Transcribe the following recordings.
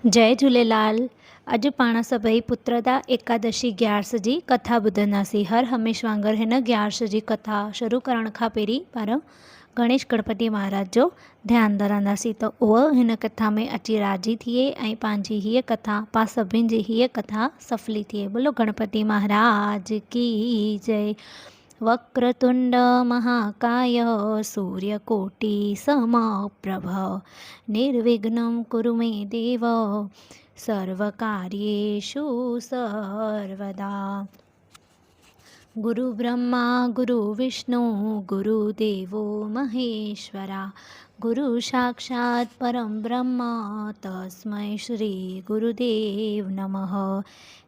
जय झूलेलाल। अॼु पाण सभई पुत्रदा एकादशी ग्यारस जी कथा ॿुधंदासीं। हर हमेशा वांगुर हिन ग्यारस जी कथा शुरू करण खां पहिरीं पाण गणेश गणपति महाराज जो ध्यानु धरंदासीं त उहो हिन कथा में अची राज़ी थिए ऐं पंहिंजी हीअ कथा पाण सभिनि जी हीअ कथा सफली थिए। बोलो गणपति महाराज की जय। वक्रतुंड महाकाय सूर्यकोटि समप्रभ निर्विघ्नं कुरु मे देव सर्वकार्येषु सर्वदा। गुरु ब्रह्मा गुरु विष्णु गुरुदेवो महेश्वरा गुरु साक्षात् परम ब्रह्म तस्मै श्री गुरुदेव नमः।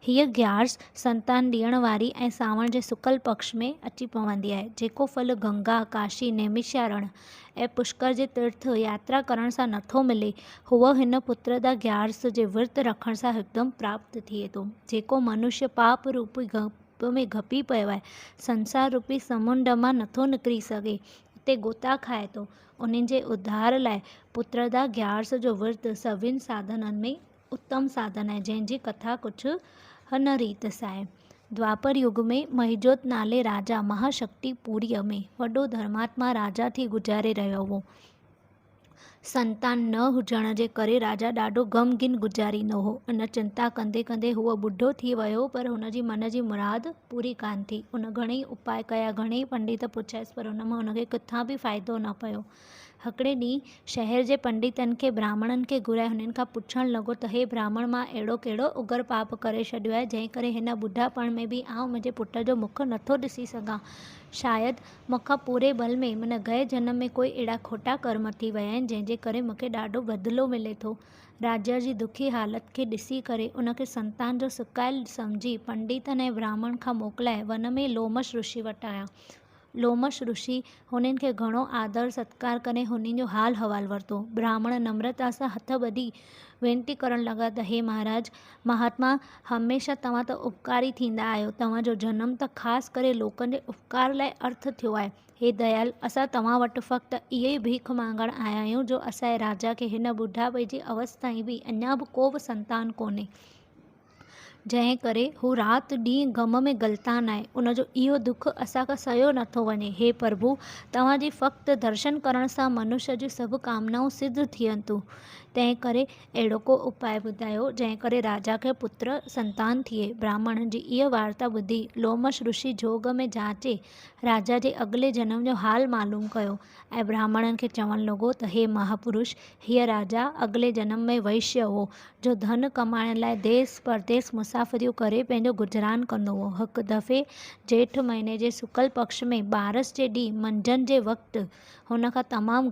हीअ ग्यारस संतान ॾियण वारी ऐं सावण जे सुकल पक्ष में अची पवंदी आहे, जेको फल गंगा काशी नैमिषारण ऐं पुष्कर जे तीर्थ यात्रा करण सां नथो मिले, हूअ हिन पुत्रदा ग्यारस जे विर्त रखण सां हिकदमि प्राप्त थिए थो। जेको मनुष्य पाप रूपी में घपी पियो आहे, संसार रूपी समुंड मां नथो निकिरी सघे, उते गोता खाए थो, उन्हनि जे उद्धार लाइ पुत्रदा ग्यारस जो विर्त सभिनि साधननि में उत्तम साधन आहे, जंहिंजी कथा कुझु हिन रीत सां आहे। द्वापर युग में महिजोत नाले राजा महाशक्तिपुरीअ में वॾो धर्मात्मा राजा थी गुज़ारे रहियो हो। संतान न हुजण जे करे राजा ॾाढो ग़मगीन गुज़ारींदो हो। इन चिंता कंदे कंदे हूअ ॿुढो थी वियो, पर हुनजी मन जी मुराद पूरी कान थी। उन घणेई उपाय कया, घणेई पंडित पुछियसि, पर हुन मां हुनखे किथां बि फ़ाइदो न पियो। हिकिड़े ॾींहुं शहर जे पंडितनि खे ब्राह्मणनि खे घुराए हुननि खां पुछणु लॻो त हे ब्राह्मण, मां अहिड़ो कहिड़ो उगर पाप करे छॾियो आहे जंहिं करे हिन ॿुढापण में बि आउं मुंहिंजे पुट जो मुख नथो ॾिसी सघां। शायदि मूंखां पूरे बल में मन गए जन्म में कोई अहिड़ा खोटा कर्म थी विया आहिनि जंहिंजे करे मूंखे ॾाढो बदिलो मिले थो। राजा जी दुखी हालति खे ॾिसी करे उनखे संतान जो सुकायल सम्झी पंडितनि ऐं ब्राह्मण खां मोकिलाए वन में लोमश ऋषि वटि आया। लोमश ऋषि हुननि खे घणो आदर सत्कार करे हुननि जो हाल हवाल वरितो। ब्राह्मण नम्रता सां हथ ॿधी वेनती करणु लॻा त हे महाराज महात्मा, हमेशह तव्हां त उपकारी थींदा आहियो, तव्हांजो जनम त ख़ासि करे लोकनि जे उपकार लाइ अर्थ थियो आहे। हे दयाल, असां तव्हां वटि फ़क़्तु इहे ई भीख मांगण आया आहियूं जो असांजे राजा खे हिन ॿुढापे जी अवस्था बि अञा बि को बि संतान कोन्हे, जंहिं करे हू राति ॾींहुं ग़म में गलतान आहे। उनजो इहो दुख असांखां सहियो नथो वञे। हे प्रभु, तव्हांजी फ़क़्तु दर्शन करण सां मनुष्य जूं सभु कामनाऊं सिद्ध थियनि थियूं, तंहिं करे अहिड़ो को उपाय ॿुधायो जंहिं करे राजा खे पुत्र संतान थिए। ब्राह्मणनि जी इहा वार्ता ॿुधी लोमश ऋषि जोग में जाचे राजा जे अॻिले जनम जो हाल मालूम कयो ऐं ब्राह्मणनि खे चवणु लॻो त हे महापुरुष, हीअ राजा अॻिले जनम में वैश्य हो, जो धन कमाइण लाइ देश परदेस मुसाफ़िरियूं करे पंहिंजो गुज़रान कंदो हो। हिकु दफ़े जेठ महीने जे सुकल पक्ष में ॿारस जे ॾींहुं मंझंदि जे वक़्तु हुन खां तमामु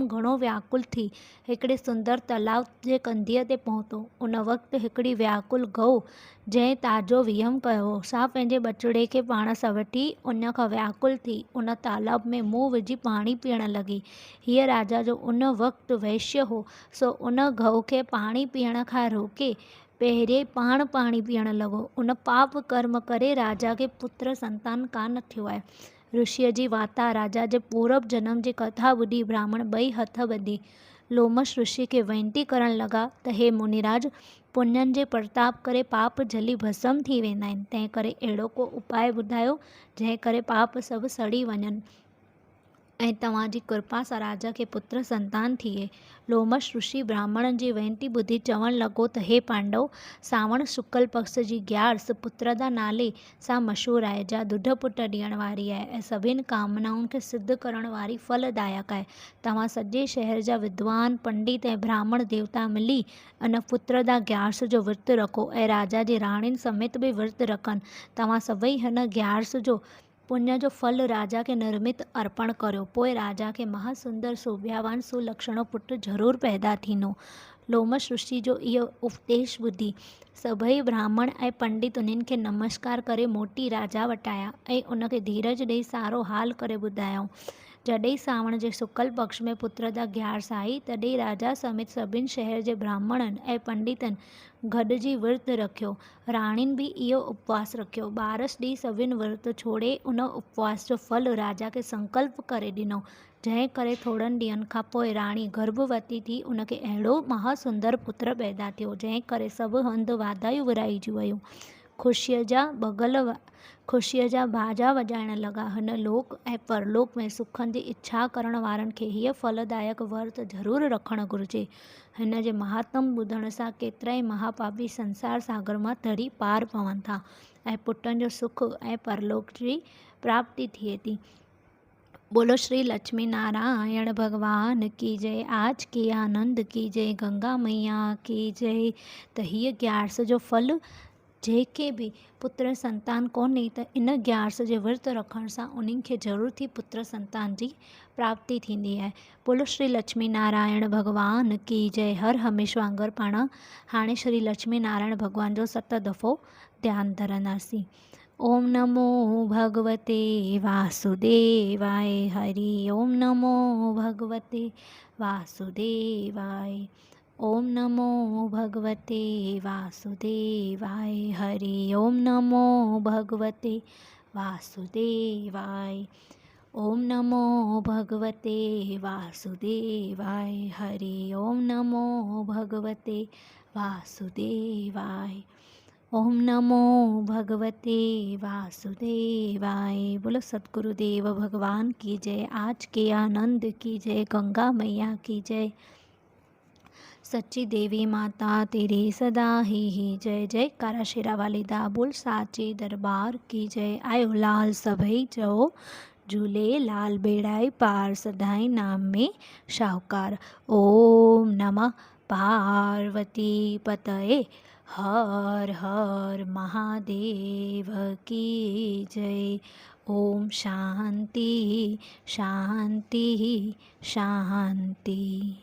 घणो व्याकुल थी हिकिड़े सुंदर तलाउ जे कंधीअ ते पहुतो। उन वक़्तु हिकिड़ी व्याकुल गऊ जंहिं ताजो विहम कयो हो, सा पंहिंजे बचिड़े खे पाण सां वठी उन खां व्याकुल थी उन तालाब में मुंहुं विझी पाणी पीअण लॻी। हीअ राजा जो उन वक़्तु वैश्य हो, सो उन गऊ खे पाणी पीअण खां रोके पहिरें पाण पाणी पीअण लॻो। उन पाप कर्म करे राजा खे पुत्र संतान कान थियो आहे। ऋषिअ जी वाता राजा जे पूरब जनम जी कथा ॿुधी ब्राह्मण ॿई हथ ॿधी लोमश ऋषि खे वेनती करणु लॻा त हे मुनिराज, पुण्यनि जे प्रताप करे पाप जली भस्म थी वेंदा आहिनि, तंहिं करे अहिड़ो को उपाय ॿुधायो जंहिं करे पाप सभु सड़ी वञनि ऐं तव्हांजी कृपा सां राजा खे पुत्र संतान थिए। लोमश ऋषि ब्राह्मणनि जी वेनती ॿुधी चवणु लॻो त हे पांडव, सावण शुक्ल पक्ष जी ग्यारस पुत्रदा नाले सां मशहूरु आहे, जा दुध पुट ॾियण वारी आहे ऐं सभिनि कामनाउनि खे सिद्ध करण वारी फलदायक आहे। तव्हां सॼे शहर जा विद्वान पंडित ऐं ब्राह्मण देवता मिली इन पुत्रदा ग्यारस जो विर्त रखो ऐं राजा जी राणियुनि समेत बि विर्त रखनि। तव्हां सभई हिन ग्यारस जो पुण्य जो फल राजा खे निर्मित अर्पण करियो, पोइ राजा खे महासुंदर सोभ्यावान सुलक्षणो पुटु ज़रूरु पैदा थींदो। लोमश ऋषि जो इहो उपदेश ॿुधी सभई ब्राह्मण ऐं पंडित उन्हनि खे नमस्कार करे मोटी राजा वटि आया ऐं उनखे धीरज ॾेई सारो हाल करे ॿुधायऊं। जॾहिं सावण जे शुक्ल पक्ष में पुत्रदा ग्यारस आई, तॾहिं राजा समेत सभिनि शहर जे ब्राह्मणनि ऐं पंडितनि गॾिजी विर्त रखियो। राणियुनि बि इहो उपवास रखियो। ॿारस ॾींहुं सभिनि विर्त छोड़े उन उपवास जो फल राजा खे संकल्प करे ॾिनो। जंहिं करे थोड़नि ॾींहंनि खां पोइ राणी गर्भवती थी उनखे अहिड़ो महासुंदर पुत्र पैदा थियो, जंहिं करे सभु हंधि वाधायूं विराइजियूं वयूं। ख़ुशीअ जा बाजा वॼाइण लॻा। हिन लोक ऐं परलोक में सुखनि जी इच्छा करण वारनि खे हीअ फलदायक वर्त ज़रूरु रखणु घुरिजे। हिन जे महात्म ॿुधण सां केतिरा ई महापापी संसार सागर मां तरी पार पवनि था ऐं पुटनि जो सुख ऐं परलोक जी प्राप्ति थिए थी। बोलो श्री लक्ष्मी नारायण भगवान की जय। आज की आनंद की जय। गंगा मैया की जय। त हीअ ग्यारस जो फल जेके बि पुत्र संतान कोन्हे त इन ग्यारस जे विर्त रखण सां उन्हनि खे ज़रूर थी पुत्र संतान जी प्राप्ति थींदी आहे। बोलो श्री लक्ष्मी नारायण भगवान की जय। हर हमेशा वांगुरु पाण हाणे श्री लक्ष्मी नारायण भगवान जो 7 दफ़ो ध्यानु धरंदासीं। ओम नमो भगवते वासुदेवाय। हरि ओम नमो भगवते वासुदेवाय। ओम नमो भगवते वासुदेवाय। हरि ओम नमो भगवते वासुदेवाय। ओम नमो भगवते वासुदेवाय। हरि ओम नमो भगवते वासुदेवाय। ओम नमो भगवते वासुदेवाय। बोलो सद्गुरुदेव भगवान की जय। आज के आनंद की जय। गंगा मैया की जय। सच्ची देवी माता तेरी सदा ही जय। जय कारा शेरा वाली दा। बोल साचे दरबार की जय। आयो लाल सभई चओ झूले लाल बेड़ाई पार सदाई नाम में शाहूकार। ओम नमः पार्वती पतये हर हर महादेव की जय। ओम शांति शांति शांति।